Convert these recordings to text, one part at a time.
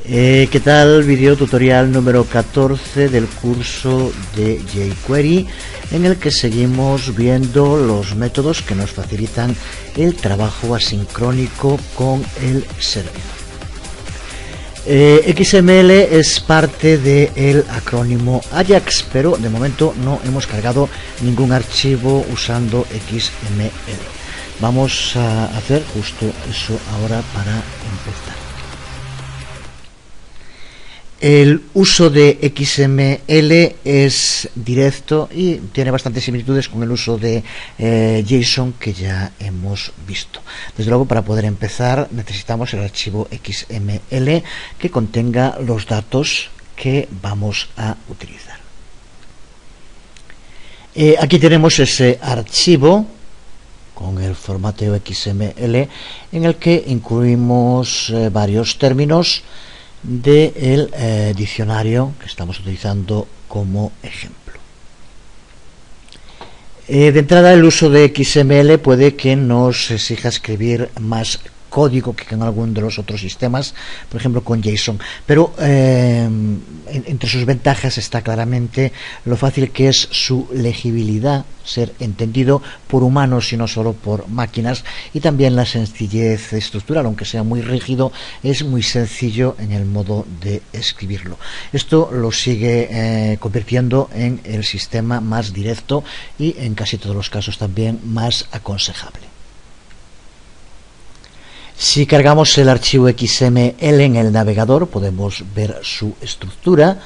¿Qué tal? Video tutorial número 14 del curso de jQuery, en el que seguimos viendo los métodos que nos facilitan el trabajo asincrónico con el servidor. XML es parte del acrónimo Ajax, pero de momento no hemos cargado ningún archivo usando XML. Vamos a hacer justo eso ahora para empezar. El uso de XML es directo y tiene bastantes similitudes con el uso de JSON que ya hemos visto. Desde luego, para poder empezar necesitamos el archivo XML que contenga los datos que vamos a utilizar. Aquí tenemos ese archivo con el formateo XML en el que incluimos varios términos del diccionario que estamos utilizando como ejemplo. De entrada, el uso de XML puede que nos exija escribir más código que en algún de los otros sistemas, por ejemplo con JSON, pero entre sus ventajas está claramente lo fácil que es su legibilidad, ser entendido por humanos y no solo por máquinas, y también la sencillez estructural. Aunque sea muy rígido, es muy sencillo en el modo de escribirlo. Esto lo sigue convirtiendo en el sistema más directo y en casi todos los casos también más aconsejable. Si cargamos el archivo XML en el navegador, podemos ver su estructura,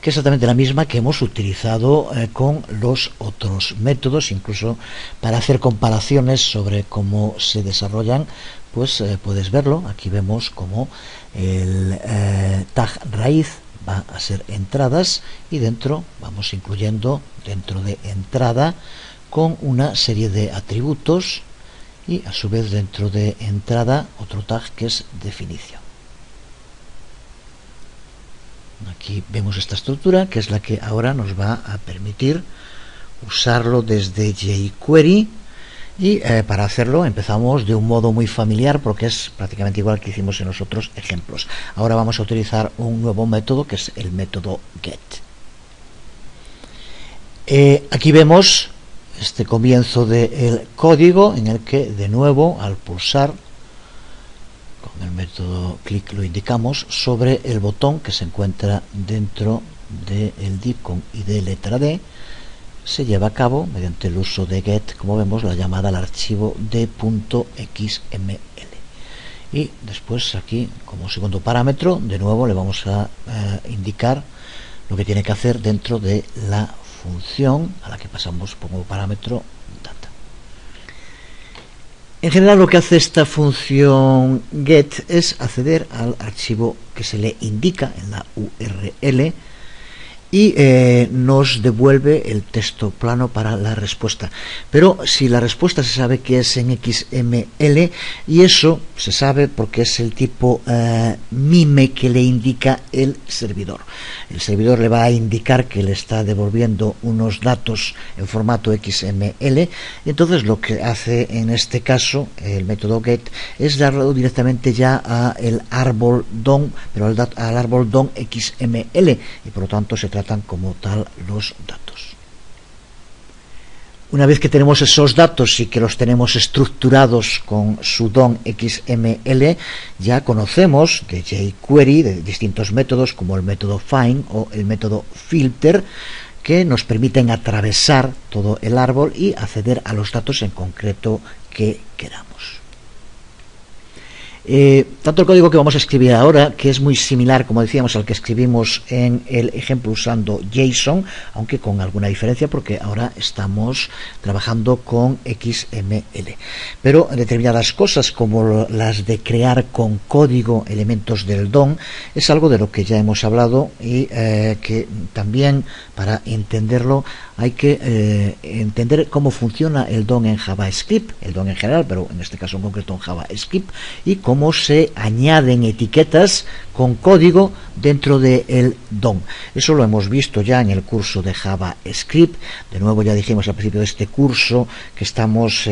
que es exactamente la misma que hemos utilizado con los otros métodos. Incluso para hacer comparaciones sobre cómo se desarrollan, pues puedes verlo. Aquí vemos cómo el tag raíz va a ser entradas, y dentro vamos incluyendo dentro de entrada con una serie de atributos, y a su vez dentro de entrada otro tag que es definición. Aquí vemos esta estructura, que es la que ahora nos va a permitir usarlo desde jQuery, y para hacerlo empezamos de un modo muy familiar porque es prácticamente igual que hicimos en los otros ejemplos. Ahora vamos a utilizar un nuevo método que es el método get. Aquí vemos este comienzo del código en el que, de nuevo, al pulsar con el método click, lo indicamos sobre el botón que se encuentra dentro del div con id letra D, se lleva a cabo mediante el uso de get, como vemos, la llamada al archivo d.xml. Y después aquí, como segundo parámetro, de nuevo le vamos a indicar lo que tiene que hacer dentro de la función a la que pasamos como parámetro data. En general, lo que hace esta función get es acceder al archivo que se le indica en la URL y nos devuelve el texto plano para la respuesta. Pero si la respuesta se sabe que es en XML, y eso se sabe porque es el tipo MIME que le indica el servidor. El servidor le va a indicar que le está devolviendo unos datos en formato XML, y entonces lo que hace en este caso el método get es darlo directamente ya a el árbol DOM, pero al árbol DOM XML, y por lo tanto se tratan como tal los datos. Una vez que tenemos esos datos y que los tenemos estructurados con su DOM XML, ya conocemos de jQuery de distintos métodos como el método find o el método filter, que nos permiten atravesar todo el árbol y acceder a los datos en concreto que queramos. Tanto el código que vamos a escribir ahora, que es muy similar, como decíamos, al que escribimos en el ejemplo usando JSON, aunque con alguna diferencia porque ahora estamos trabajando con XML. Pero determinadas cosas, como las de crear con código elementos del DOM, es algo de lo que ya hemos hablado, y que también, para entenderlo, hay que entender cómo funciona el DOM en JavaScript, el DOM en general, pero en este caso en concreto en JavaScript, y cómo se añaden etiquetas con código dentro del DOM. Eso lo hemos visto ya en el curso de JavaScript. De nuevo, ya dijimos al principio de este curso que estamos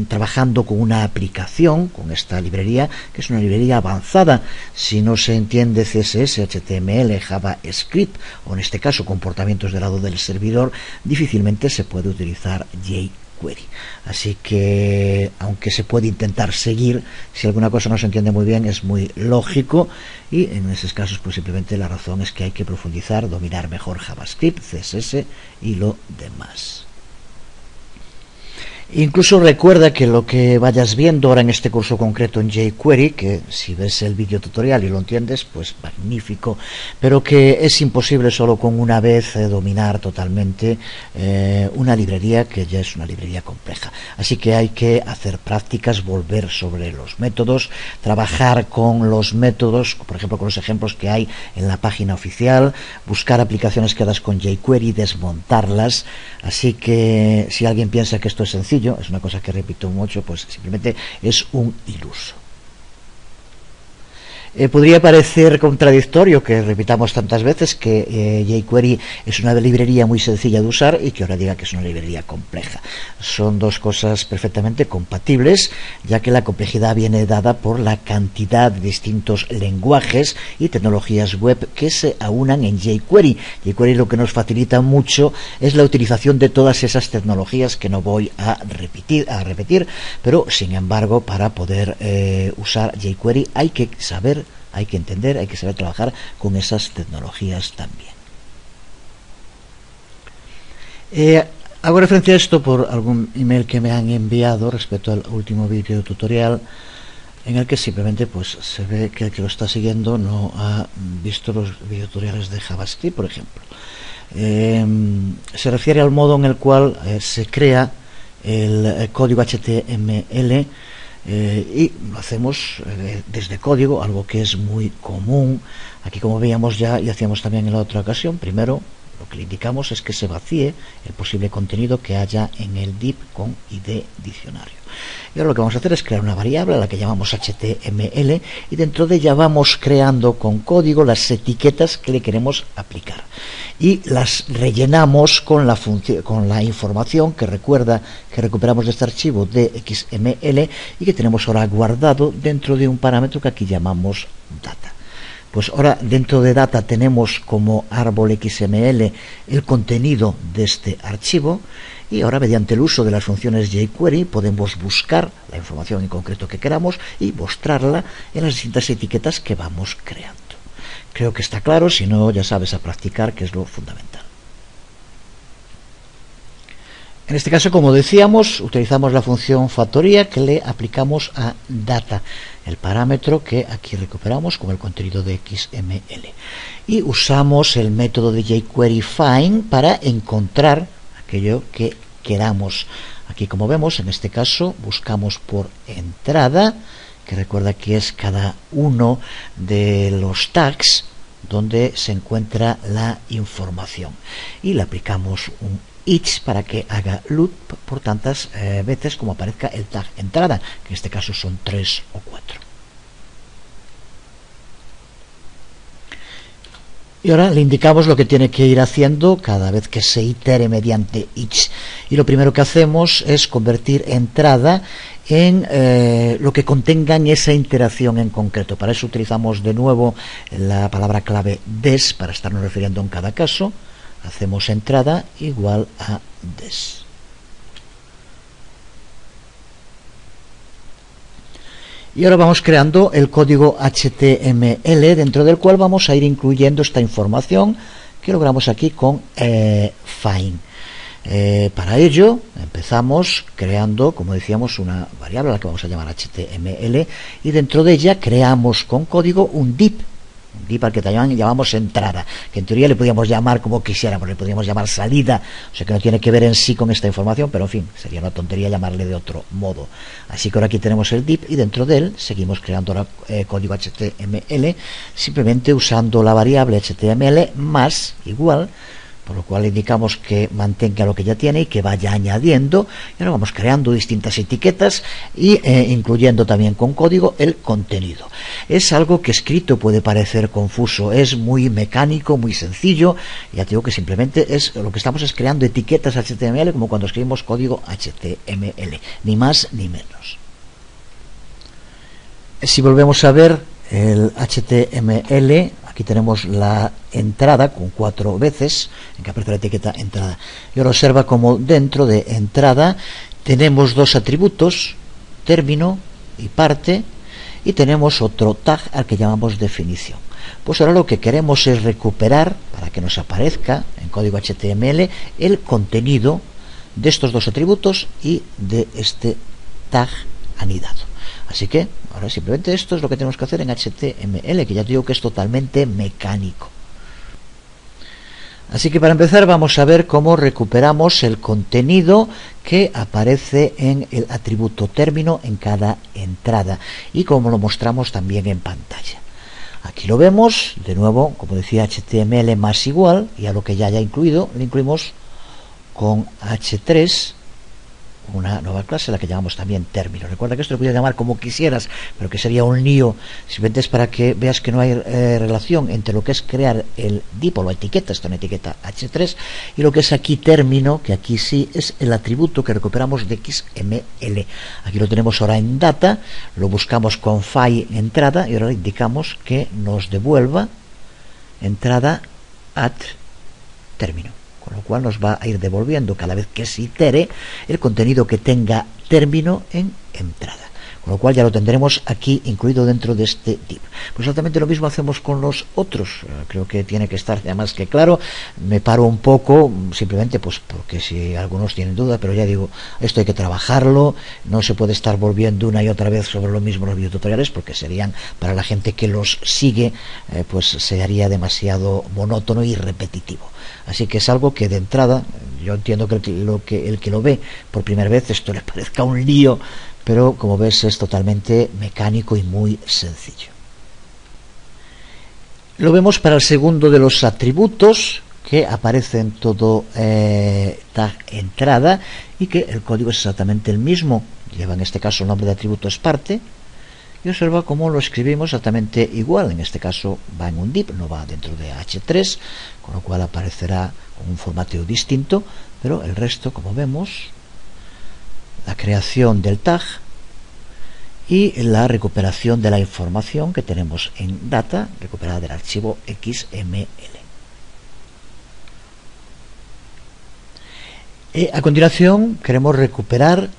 trabajando con una aplicación, con esta librería, que es una librería avanzada. Si no se entiende CSS, HTML, JavaScript, o en este caso comportamientos del lado del servidor, difícilmente se puede utilizar jQuery. Así que, aunque se puede intentar seguir, si alguna cosa no se entiende muy bien, es muy lógico, y en esos casos pues simplemente la razón es que hay que profundizar, dominar mejor JavaScript, CSS y lo demás. Incluso recuerda que lo que vayas viendo ahora en este curso concreto en jQuery, que si ves el vídeo tutorial y lo entiendes, pues magnífico, pero que es imposible solo con una vez dominar totalmente una librería que ya es una librería compleja. Así que hay que hacer prácticas, volver sobre los métodos, trabajar con los métodos, por ejemplo con los ejemplos que hay en la página oficial, buscar aplicaciones creadas con jQuery, desmontarlas. Así que si alguien piensa que esto es sencillo, es una cosa que repito mucho, pues simplemente es un iluso. Podría parecer contradictorio que repitamos tantas veces que jQuery es una librería muy sencilla de usar y que ahora diga que es una librería compleja. Son dos cosas perfectamente compatibles, ya que la complejidad viene dada por la cantidad de distintos lenguajes y tecnologías web que se aunan en jQuery. jQuery lo que nos facilita mucho es la utilización de todas esas tecnologías que no voy a repetir, pero sin embargo para poder usar jQuery hay que saber, hay que entender, hay que saber trabajar con esas tecnologías también. Hago referencia a esto por algún email que me han enviado respecto al último vídeo tutorial, en el que simplemente pues se ve que el que lo está siguiendo no ha visto los videotutoriales de JavaScript, por ejemplo. Se refiere al modo en el cual se crea el código HTML, y lo hacemos desde código, algo que es muy común. Aquí, como veíamos ya y hacíamos también en la otra ocasión, primero lo que le indicamos es que se vacíe el posible contenido que haya en el div con ID diccionario. Y ahora lo que vamos a hacer es crear una variable a la que llamamos HTML, y dentro de ella vamos creando con código las etiquetas que le queremos aplicar y las rellenamos con la información que recuerda que recuperamos de este archivo de XML y que tenemos ahora guardado dentro de un parámetro que aquí llamamos data. Pues ahora dentro de data tenemos como árbol XML el contenido de este archivo, y ahora mediante el uso de las funciones jQuery podemos buscar la información en concreto que queramos y mostrarla en las distintas etiquetas que vamos creando. Creo que está claro, si no ya sabes a practicar, que es lo fundamental. En este caso, como decíamos, utilizamos la función factoría que le aplicamos a data, el parámetro que aquí recuperamos como el contenido de XML, y usamos el método de jQuery find para encontrar aquello que queramos. Aquí, como vemos, en este caso buscamos por entrada, que recuerda que es cada uno de los tags donde se encuentra la información, y le aplicamos un each para que haga loop por tantas veces como aparezca el tag entrada, que en este caso son 3 o 4. Y ahora le indicamos lo que tiene que ir haciendo cada vez que se itere mediante each. Y lo primero que hacemos es convertir entrada en lo que contenga en esa interacción en concreto. Para eso utilizamos de nuevo la palabra clave des para estarnos refiriendo en cada caso. Hacemos entrada igual a des. Y ahora vamos creando el código HTML, dentro del cual vamos a ir incluyendo esta información que logramos aquí con find. Para ello empezamos creando, como decíamos, una variable a la que vamos a llamar HTML, y dentro de ella creamos con código un div al que también llamamos entrada, que en teoría le podríamos llamar como quisiéramos, le podríamos llamar salida, o sea que no tiene que ver en sí con esta información, pero en fin, sería una tontería llamarle de otro modo. Así que ahora aquí tenemos el div, y dentro de él seguimos creando ahora código HTML, simplemente usando la variable HTML más igual por lo cual indicamos que mantenga lo que ya tiene y que vaya añadiendo, y ahora vamos creando distintas etiquetas y incluyendo también con código el contenido. Es algo que escrito puede parecer confuso, es muy mecánico, muy sencillo. Ya te digo que simplemente lo que estamos es creando etiquetas HTML como cuando escribimos código HTML, ni más ni menos. Si volvemos a ver el HTML, aquí tenemos la entrada con 4 veces en que aparece la etiqueta entrada, y ahora observa como dentro de entrada tenemos 2 atributos, término y parte, y tenemos otro tag al que llamamos definición. Pues ahora lo que queremos es recuperar, para que nos aparezca en código HTML, el contenido de estos 2 atributos y de este tag anidado. Así que ahora simplemente esto es lo que tenemos que hacer en HTML, que ya te digo que es totalmente mecánico. Así que para empezar vamos a ver cómo recuperamos el contenido que aparece en el atributo término en cada entrada y cómo lo mostramos también en pantalla. Aquí lo vemos, de nuevo, como decía, HTML más igual, y a lo que ya haya incluido, lo incluimos con H3, una nueva clase, la que llamamos también término. Recuerda que esto lo puedes llamar como quisieras, pero que sería un lío. Simplemente es para que veas que no hay relación entre lo que es crear el div o la etiqueta, esto es una etiqueta H3, y lo que es aquí término, que aquí sí es el atributo que recuperamos de XML. Aquí lo tenemos ahora en data, lo buscamos con file entrada y ahora indicamos que nos devuelva entrada at término, con lo cual nos va a ir devolviendo cada vez que se itere el contenido que tenga término en entrada, con lo cual ya lo tendremos aquí incluido dentro de este div. Pues exactamente lo mismo hacemos con los otros. Creo que tiene que estar ya más que claro. Me paro un poco simplemente pues porque si algunos tienen duda, pero ya digo, esto hay que trabajarlo, no se puede estar volviendo una y otra vez sobre lo mismo los videotutoriales, porque serían, para la gente que los sigue, pues se haría demasiado monótono y repetitivo. Así que es algo que de entrada, yo entiendo que el que lo ve por primera vez esto le parezca un lío, pero como ves es totalmente mecánico y muy sencillo. Lo vemos para el segundo de los atributos que aparece en todo tag entrada y que el código es exactamente el mismo. Lleva en este caso el nombre de atributo es parte, y observa cómo lo escribimos exactamente igual. En este caso va en un div, no va dentro de H3, con lo cual aparecerá con un formateo distinto, pero el resto, como vemos, la creación del tag y la recuperación de la información que tenemos en data, recuperada del archivo XML. A continuación queremos recuperar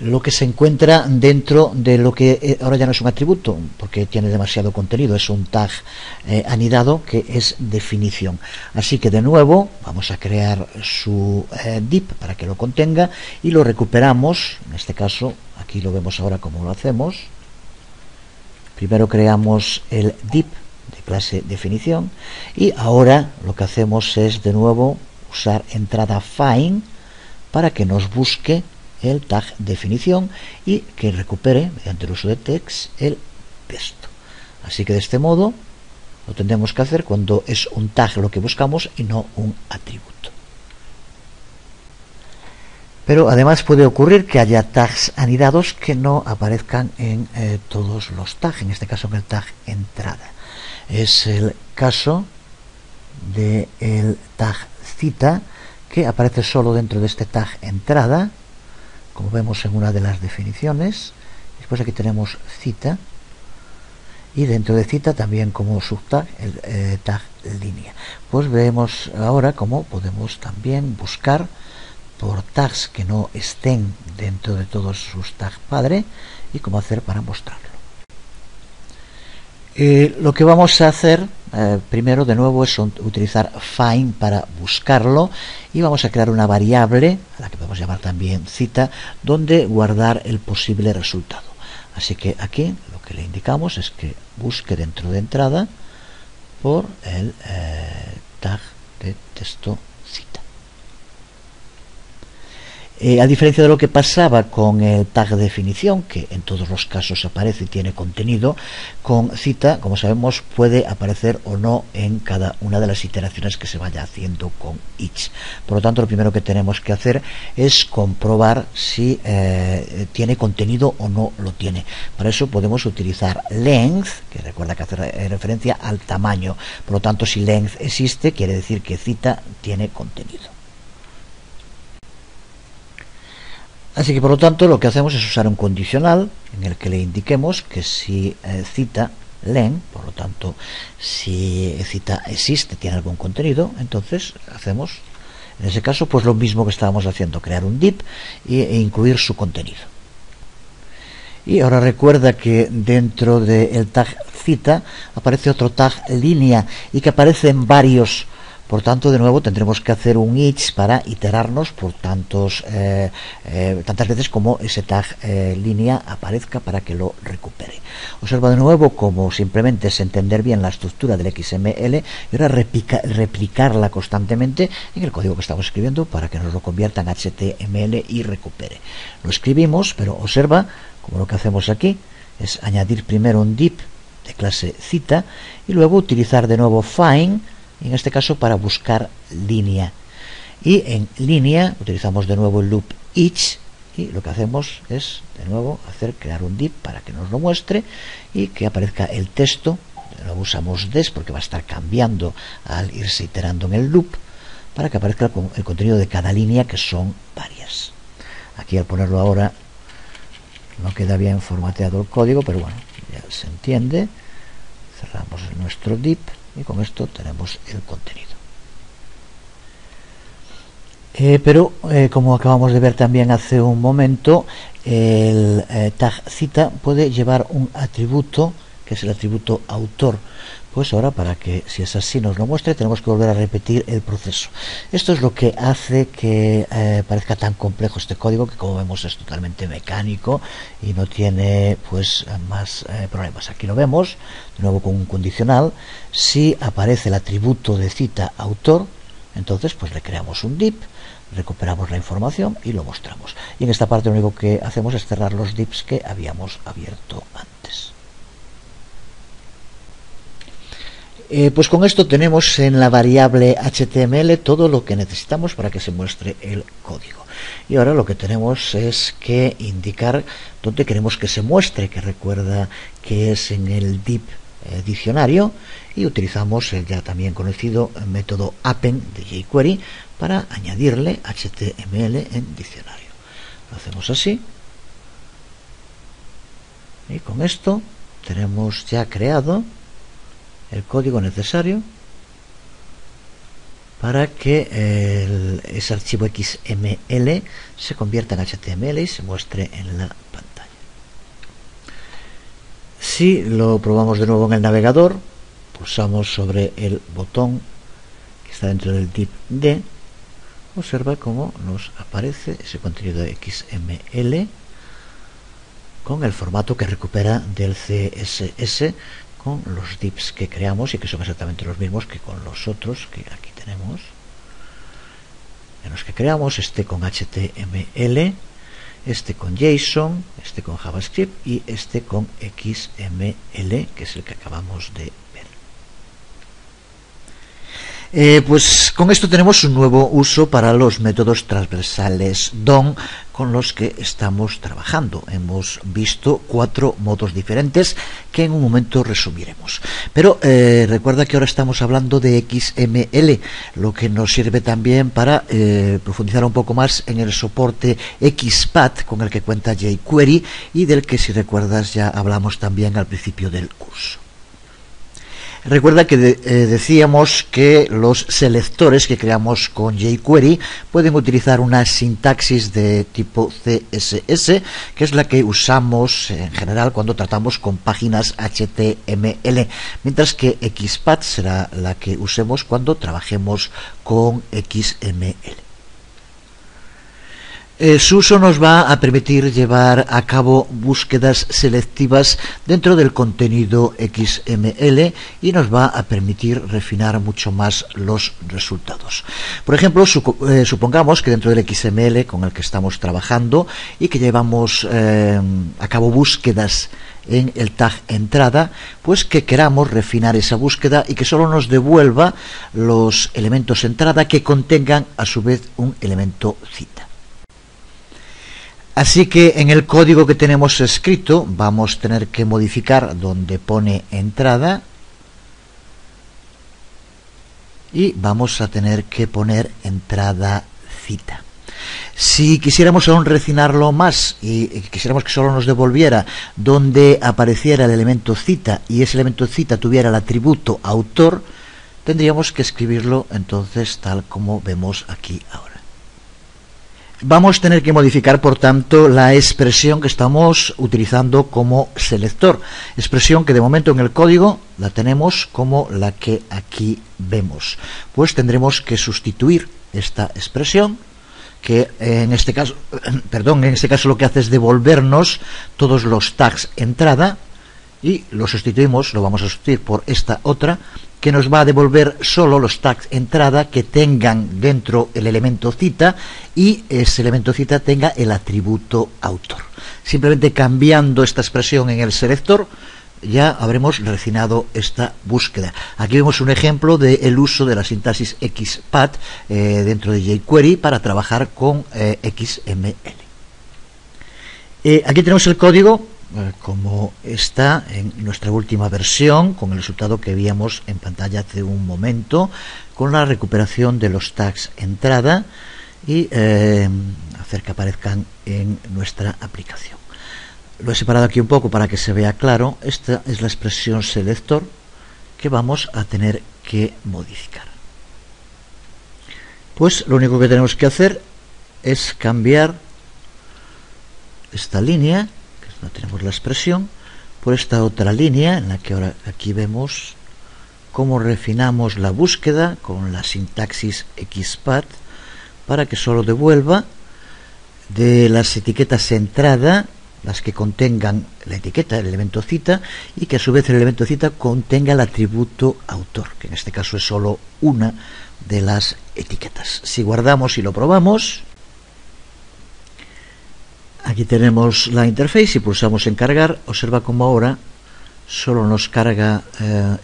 lo que se encuentra dentro de lo que ahora ya no es un atributo porque tiene demasiado contenido, es un tag anidado que es definición. Así que de nuevo vamos a crear su div para que lo contenga y lo recuperamos. En este caso aquí lo vemos ahora cómo lo hacemos. Primero creamos el div de clase definición y ahora lo que hacemos es de nuevo usar entrada find para que nos busque el tag definición y que recupere mediante el uso de text el texto. Así que de este modo lo tendremos que hacer cuando es un tag lo que buscamos y no un atributo. Pero además puede ocurrir que haya tags anidados que no aparezcan en todos los tags, en este caso en el tag entrada. Es el caso del tag cita, que aparece solo dentro de este tag entrada, como vemos en una de las definiciones. Después aquí tenemos cita y dentro de cita también como subtag el tag línea. Pues vemos ahora cómo podemos también buscar por tags que no estén dentro de todos sus tags padre y cómo hacer para mostrarlo. Lo que vamos a hacer primero de nuevo es utilizar find para buscarlo y vamos a crear una variable a la que podemos llamar también cita donde guardar el posible resultado. Así que aquí lo que le indicamos es que busque dentro de entrada por el tag de texto cita. A diferencia de lo que pasaba con el tag de definición, que en todos los casos aparece y tiene contenido, con cita, como sabemos, puede aparecer o no en cada una de las iteraciones que se vaya haciendo con each. Por lo tanto, lo primero que tenemos que hacer es comprobar si tiene contenido o no lo tiene. Para eso podemos utilizar length, que recuerda que hace referencia al tamaño. Por lo tanto, si length existe, quiere decir que cita tiene contenido. Así que por lo tanto lo que hacemos es usar un condicional en el que le indiquemos que si cita len, por lo tanto si cita existe, tiene algún contenido, entonces hacemos en ese caso pues lo mismo que estábamos haciendo, crear un div e incluir su contenido. Y ahora recuerda que dentro del tag cita aparece otro tag línea y que aparece en varios. Por tanto, de nuevo tendremos que hacer un each para iterarnos por tantas veces como ese tag línea aparezca para que lo recupere. Observa de nuevo como simplemente es entender bien la estructura del XML y ahora replicarla constantemente en el código que estamos escribiendo para que nos lo convierta en HTML y recupere. Lo escribimos, pero observa como lo que hacemos aquí es añadir primero un div de clase cita y luego utilizar de nuevo find, en este caso para buscar línea, y en línea utilizamos de nuevo el loop each y lo que hacemos es de nuevo crear un div para que nos lo muestre y que aparezca el texto. De nuevo usamos des porque va a estar cambiando al irse iterando en el loop para que aparezca el contenido de cada línea, que son varias. Aquí al ponerlo ahora no queda bien formateado el código, pero bueno, ya se entiende. Cerramos nuestro div y con esto tenemos el contenido. Pero como acabamos de ver también hace un momento, el tag cita puede llevar un atributo que es el atributo autor. Pues ahora, para que si es así nos lo muestre, tenemos que volver a repetir el proceso. Esto es lo que hace que parezca tan complejo este código, que como vemos es totalmente mecánico y no tiene pues más problemas. Aquí lo vemos de nuevo con un condicional. Si aparece el atributo de cita autor, entonces pues le creamos un div, recuperamos la información y lo mostramos. Y en esta parte lo único que hacemos es cerrar los divs que habíamos abierto antes. Pues con esto tenemos en la variable HTML todo lo que necesitamos para que se muestre el código. Y ahora lo que tenemos es que indicar dónde queremos que se muestre, que recuerda que es en el div diccionario, y utilizamos el ya también conocido método append de jQuery para añadirle HTML en diccionario. Lo hacemos así y con esto tenemos ya creado el código necesario para que ese archivo XML se convierta en HTML y se muestre en la pantalla. Si lo probamos de nuevo en el navegador, pulsamos sobre el botón que está dentro del div D, observa cómo nos aparece ese contenido de XML con el formato que recupera del CSS, con los divs que creamos y que son exactamente los mismos que con los otros que aquí tenemos, en los que creamos este con HTML, este con JSON, este con JavaScript y este con XML, que es el que acabamos de ver. Pues con esto tenemos un nuevo uso para los métodos transversales DOM con los que estamos trabajando. Hemos visto 4 modos diferentes que en un momento resumiremos. Pero recuerda que ahora estamos hablando de XML, lo que nos sirve también para profundizar un poco más en el soporte XPath con el que cuenta jQuery y del que, si recuerdas, ya hablamos también al principio del curso. Recuerda que decíamos que los selectores que creamos con jQuery pueden utilizar una sintaxis de tipo CSS, que es la que usamos en general cuando tratamos con páginas HTML, mientras que XPath será la que usemos cuando trabajemos con XML. Su uso nos va a permitir llevar a cabo búsquedas selectivas dentro del contenido XML y nos va a permitir refinar mucho más los resultados. Por ejemplo, supongamos que dentro del XML con el que estamos trabajando y que llevamos a cabo búsquedas en el tag entrada, pues que queramos refinar esa búsqueda y que solo nos devuelva los elementos entrada que contengan a su vez un elemento cita. Así que en el código que tenemos escrito vamos a tener que modificar donde pone entrada y vamos a tener que poner entrada cita. Si quisiéramos aún refinarlo más y quisiéramos que solo nos devolviera donde apareciera el elemento cita y ese elemento cita tuviera el atributo autor, tendríamos que escribirlo entonces tal como vemos aquí ahora. Vamos a tener que modificar, por tanto, la expresión que estamos utilizando como selector. Expresión que de momento en el código la tenemos como la que aquí vemos. Pues tendremos que sustituir esta expresión, que en este caso lo que hace es devolvernos todos los tags entrada, y lo vamos a sustituir por esta otra, que nos va a devolver solo los tags entrada que tengan dentro el elemento cita y ese elemento cita tenga el atributo autor. Simplemente cambiando esta expresión en el selector ya habremos refinado esta búsqueda. Aquí vemos un ejemplo del uso de la sintaxis XPath dentro de jQuery para trabajar con XML. Aquí tenemos el código como está en nuestra última versión, con el resultado que veíamos en pantalla hace un momento, con la recuperación de los tags entrada y hacer que aparezcan en nuestra aplicación. Lo he separado aquí un poco para que se vea claro. Esta es la expresión selector que vamos a tener que modificar. Pues lo único que tenemos que hacer es cambiar esta línea, no tenemos la expresión, por esta otra línea en la que ahora aquí vemos cómo refinamos la búsqueda con la sintaxis XPath para que solo devuelva de las etiquetas entrada las que contengan la etiqueta, el elemento cita, y que a su vez el elemento cita contenga el atributo autor, que en este caso es solo una de las etiquetas. Si guardamos y lo probamos, aquí tenemos la interface y pulsamos en cargar. Observa cómo ahora solo nos carga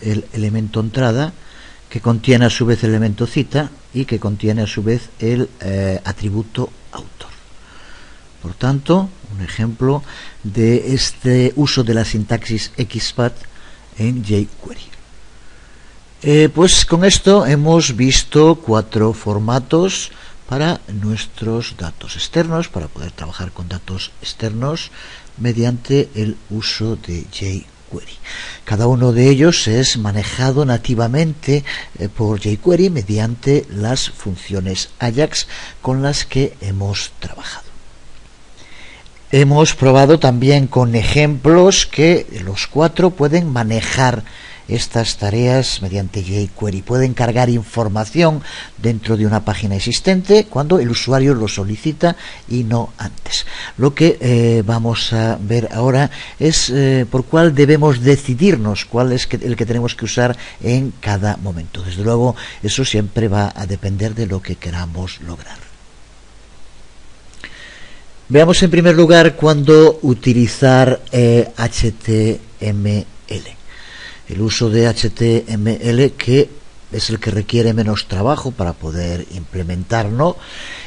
el elemento entrada, que contiene a su vez el elemento cita y que contiene a su vez el atributo autor. Por tanto, un ejemplo de este uso de la sintaxis XPath en jQuery. Pues con esto hemos visto 4 formatos para nuestros datos externos, para poder trabajar con datos externos mediante el uso de jQuery. Cada uno de ellos es manejado nativamente por jQuery mediante las funciones Ajax con las que hemos trabajado. Hemos probado también con ejemplos que los 4 pueden manejar estas tareas mediante jQuery. Pueden cargar información dentro de una página existente cuando el usuario lo solicita y no antes. Lo que vamos a ver ahora es por cuál debemos decidirnos, cuál es el que tenemos que usar en cada momento. Desde luego, eso siempre va a depender de lo que queramos lograr. Veamos en primer lugar cuándo utilizar HTML. El uso de HTML, que es el que requiere menos trabajo para poder implementarlo,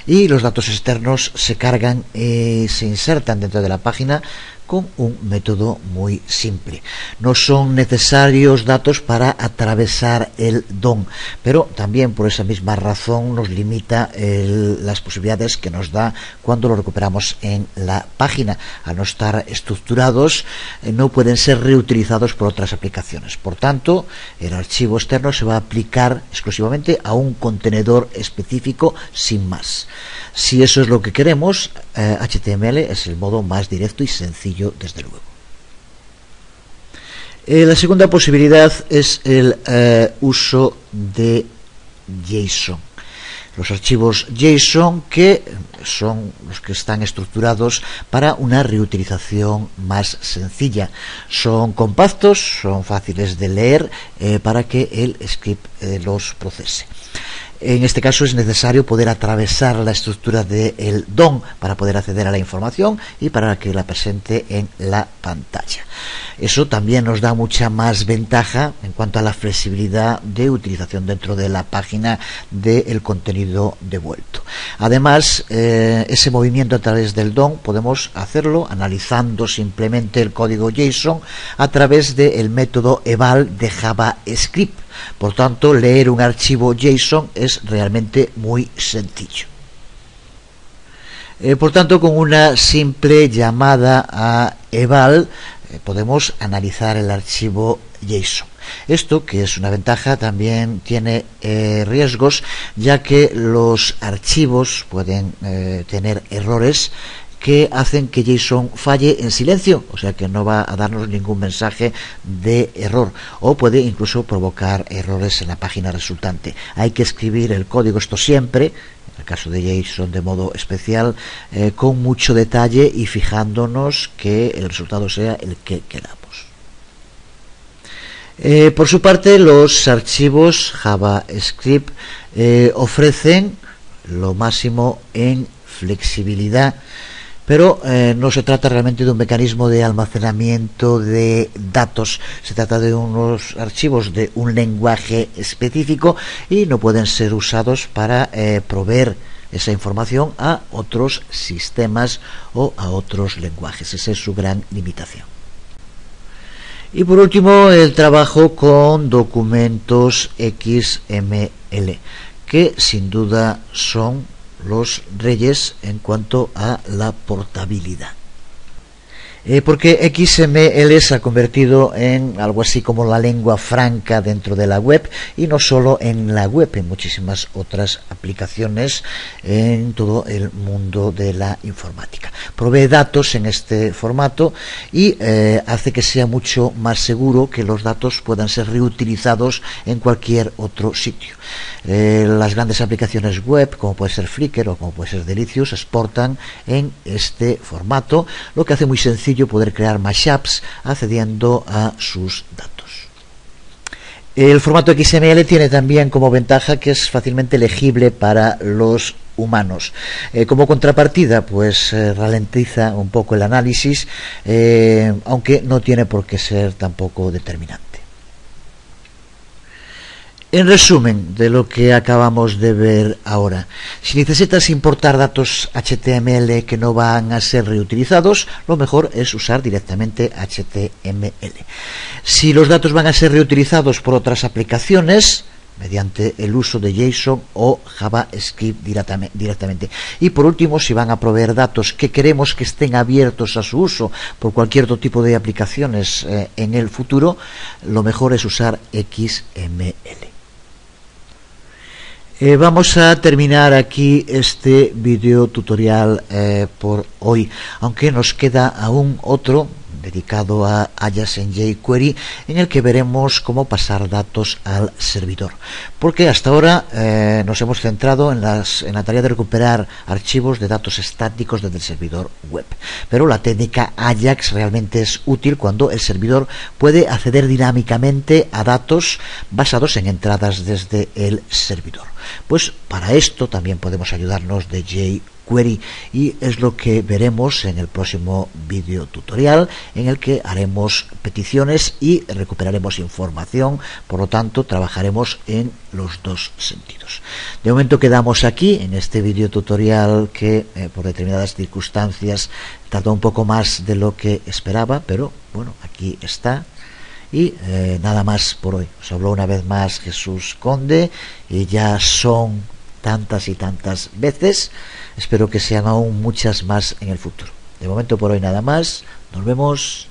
y los datos externos se cargan y se insertan dentro de la página con un método muy simple. No son necesarios datos para atravesar el DOM, pero también por esa misma razón nos limita las posibilidades que nos da cuando lo recuperamos en la página. Al no estar estructurados, no pueden ser reutilizados por otras aplicaciones. Por tanto, el archivo externo se va a aplicar exclusivamente a un contenedor específico sin más. Si eso es lo que queremos, HTML es el modo más directo y sencillo, desde luego. La segunda posibilidad es el uso de JSON. los archivos JSON, que son los que están estructurados para una reutilización más sencilla. Son compactos, son fáciles de leer para que el script los procese. En este caso es necesario poder atravesar la estructura del DOM para poder acceder a la información y para que la presente en la pantalla. Eso también nos da mucha más ventaja en cuanto a la flexibilidad de utilización dentro de la página del contenido devuelto. Además, ese movimiento a través del DOM podemos hacerlo analizando simplemente el código JSON a través del método eval de JavaScript. Por tanto, leer un archivo JSON es realmente muy sencillo. Por tanto, con una simple llamada a eval podemos analizar el archivo JSON. Esto, que es una ventaja, también tiene riesgos, ya que los archivos pueden tener errores que hacen que JSON falle en silencio, o sea que no va a darnos ningún mensaje de error, o puede incluso provocar errores en la página resultante. Hay que escribir el código, esto siempre, en el caso de JSON de modo especial, con mucho detalle y fijándonos que el resultado sea el que queramos. Por su parte, los archivos JavaScript ofrecen lo máximo en flexibilidad, pero no se trata realmente de un mecanismo de almacenamiento de datos. Se trata de unos archivos de un lenguaje específico y no pueden ser usados para proveer esa información a otros sistemas o a otros lenguajes. Esa es su gran limitación. Y por último, el trabajo con documentos XML, que sin duda son los reyes en cuanto a la portabilidad. Porque XML se ha convertido en algo así como la lengua franca dentro de la web, y no solo en la web, en muchísimas otras aplicaciones en todo el mundo de la informática. Provee datos en este formato y hace que sea mucho más seguro que los datos puedan ser reutilizados en cualquier otro sitio. Las grandes aplicaciones web, como puede ser Flickr o como puede ser Delicious, exportan en este formato, lo que hace muy sencillo poder crear mashups accediendo a sus datos. El formato XML tiene también como ventaja que es fácilmente legible para los humanos. Como contrapartida, pues ralentiza un poco el análisis, aunque no tiene por qué ser tampoco determinante. En resumen de lo que acabamos de ver ahora, si necesitas importar datos HTML que no van a ser reutilizados, lo mejor es usar directamente HTML. Si los datos van a ser reutilizados por otras aplicaciones, mediante el uso de JSON o JavaScript directamente. Y por último, si van a proveer datos que queremos que estén abiertos a su uso por cualquier otro tipo de aplicaciones en el futuro, lo mejor es usar XML. Vamos a terminar aquí este video tutorial por hoy, aunque nos queda aún otro dedicado a Ajax en jQuery, en el que veremos cómo pasar datos al servidor, porque hasta ahora nos hemos centrado en la tarea de recuperar archivos de datos estáticos desde el servidor web, pero la técnica Ajax realmente es útil cuando el servidor puede acceder dinámicamente a datos basados en entradas desde el servidor. Pues para esto también podemos ayudarnos de jQuery, y es lo que veremos en el próximo vídeo tutorial, en el que haremos peticiones y recuperaremos información. Por lo tanto, trabajaremos en los dos sentidos. De momento quedamos aquí en este vídeo tutorial que por determinadas circunstancias tardó un poco más de lo que esperaba, pero bueno, aquí está. Y nada más por hoy. Os habló una vez más Jesús Conde, y ya son tantas y tantas veces. Espero que sean aún muchas más en el futuro. De momento por hoy nada más. Nos vemos.